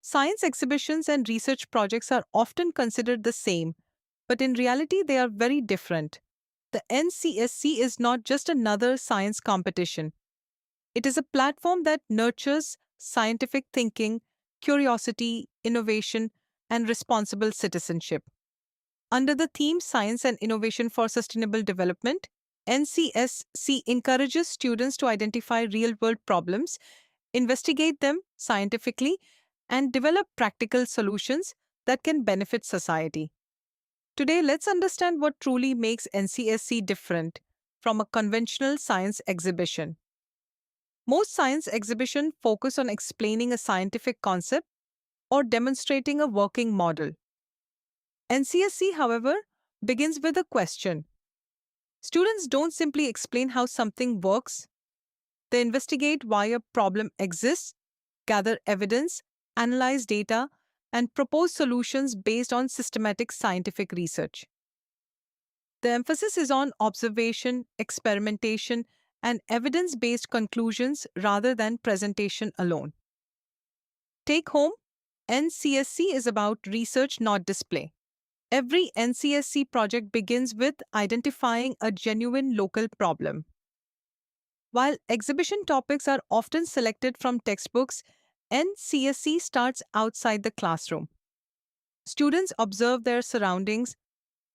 Science exhibitions and research projects are often considered the same, but in reality, they are very different. The NCSC is not just another science competition, it is a platform that nurtures scientific thinking, curiosity, innovation, and responsible citizenship. Under the theme Science and Innovation for Sustainable Development, NCSC encourages students to identify real world problems, investigate them scientifically, and develop practical solutions that can benefit society. Today, let's understand what truly makes NCSC different from a conventional science exhibition. Most science exhibitions focus on explaining a scientific concept or demonstrating a working model. NCSC, however, begins with a question. Students don't simply explain how something works, they investigate why a problem exists, gather evidence, analyze data, and propose solutions based on systematic scientific research. The emphasis is on observation, experimentation, and evidence based conclusions rather than presentation alone. Take home NCSC is about research, not display. Every NCSC project begins with identifying a genuine local problem. While exhibition topics are often selected from textbooks, NCSC starts outside the classroom. Students observe their surroundings,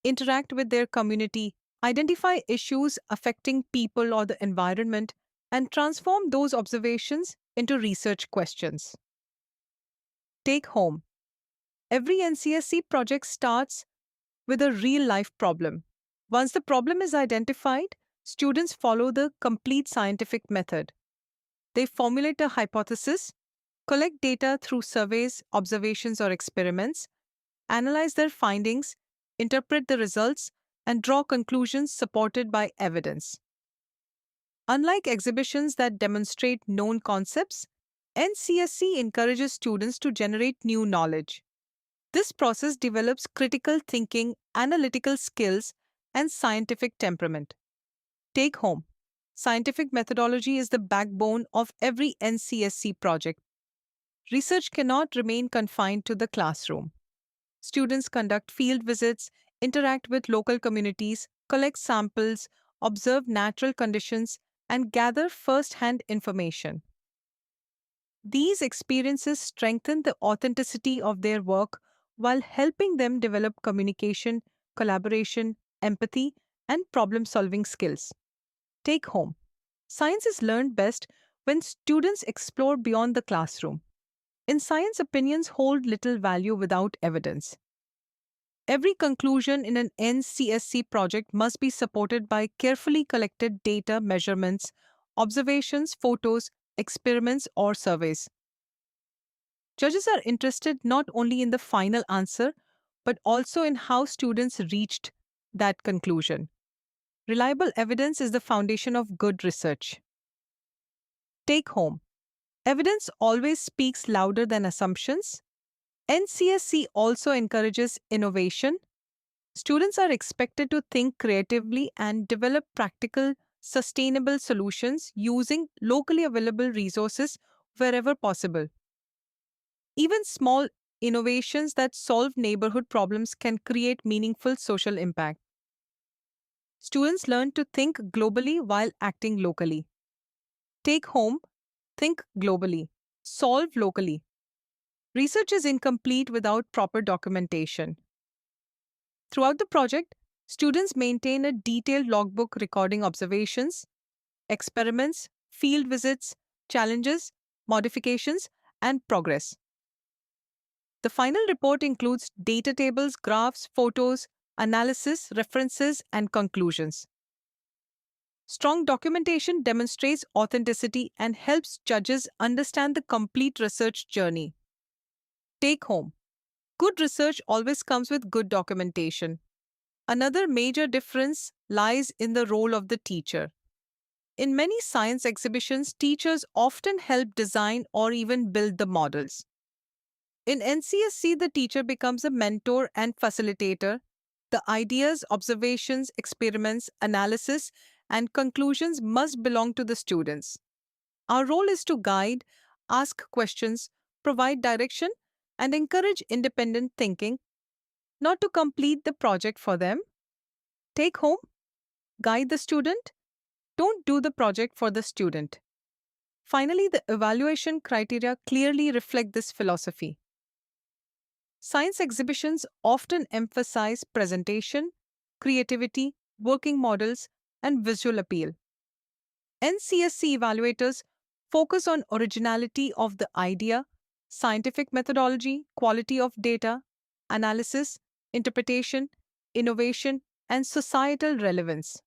interact with their community, identify issues affecting people or the environment, and transform those observations into research questions. Take home. Every NCSC project starts with a real life problem. Once the problem is identified, students follow the complete scientific method. They formulate a hypothesis, collect data through surveys, observations, or experiments, analyze their findings, interpret the results, and draw conclusions supported by evidence. Unlike exhibitions that demonstrate known concepts, NCSC encourages students to generate new knowledge. This process develops critical thinking, analytical skills, and scientific temperament. Take home. Scientific methodology is the backbone of every NCSC project. Research cannot remain confined to the classroom. Students conduct field visits, interact with local communities, collect samples, observe natural conditions, and gather first hand information. These experiences strengthen the authenticity of their work while helping them develop communication, collaboration, empathy, and problem solving skills. Take home. Science is learned best when students explore beyond the classroom. In science, opinions hold little value without evidence. Every conclusion in an NCSC project must be supported by carefully collected data, measurements, observations, photos, experiments, or surveys. Judges are interested not only in the final answer, but also in how students reached that conclusion. Reliable evidence is the foundation of good research. Take home. Evidence always speaks louder than assumptions. NCSC also encourages innovation. Students are expected to think creatively and develop practical, sustainable solutions using locally available resources wherever possible. Even small innovations that solve neighborhood problems can create meaningful social impact. Students learn to think globally while acting locally. Take home, think globally, solve locally. Research is incomplete without proper documentation. Throughout the project, students maintain a detailed logbook recording observations, experiments, field visits, challenges, modifications, and progress. The final report includes data tables, graphs, photos, analysis, references, and conclusions. Strong documentation demonstrates authenticity and helps judges understand the complete research journey. Take home. Good research always comes with good documentation. Another major difference lies in the role of the teacher. In many science exhibitions, teachers often help design or even build the models. In NCSC, the teacher becomes a mentor and facilitator. The ideas, observations, experiments, analysis, and conclusions must belong to the students. Our role is to guide, ask questions, provide direction, and encourage independent thinking, not to complete the project for them. Take home, guide the student, don't do the project for the student. Finally, the evaluation criteria clearly reflect this philosophy. Science exhibitions often emphasize presentation, creativity, working models, and visual appeal. NCSC evaluators focus on originality of the idea, scientific methodology, quality of data, analysis, interpretation, innovation, and societal relevance.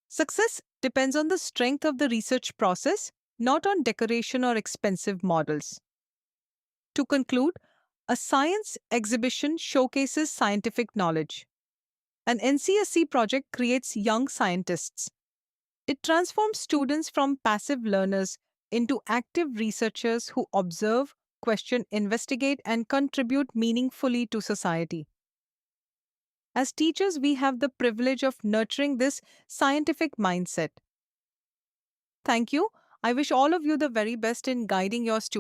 Success depends on the strength of the research process, not on decoration or expensive models. To conclude, a science exhibition showcases scientific knowledge. An NCSC project creates young scientists. It transforms students from passive learners into active researchers who observe, question, investigate, and contribute meaningfully to society. As teachers, we have the privilege of nurturing this scientific mindset. Thank you. I wish all of you the very best in guiding your students.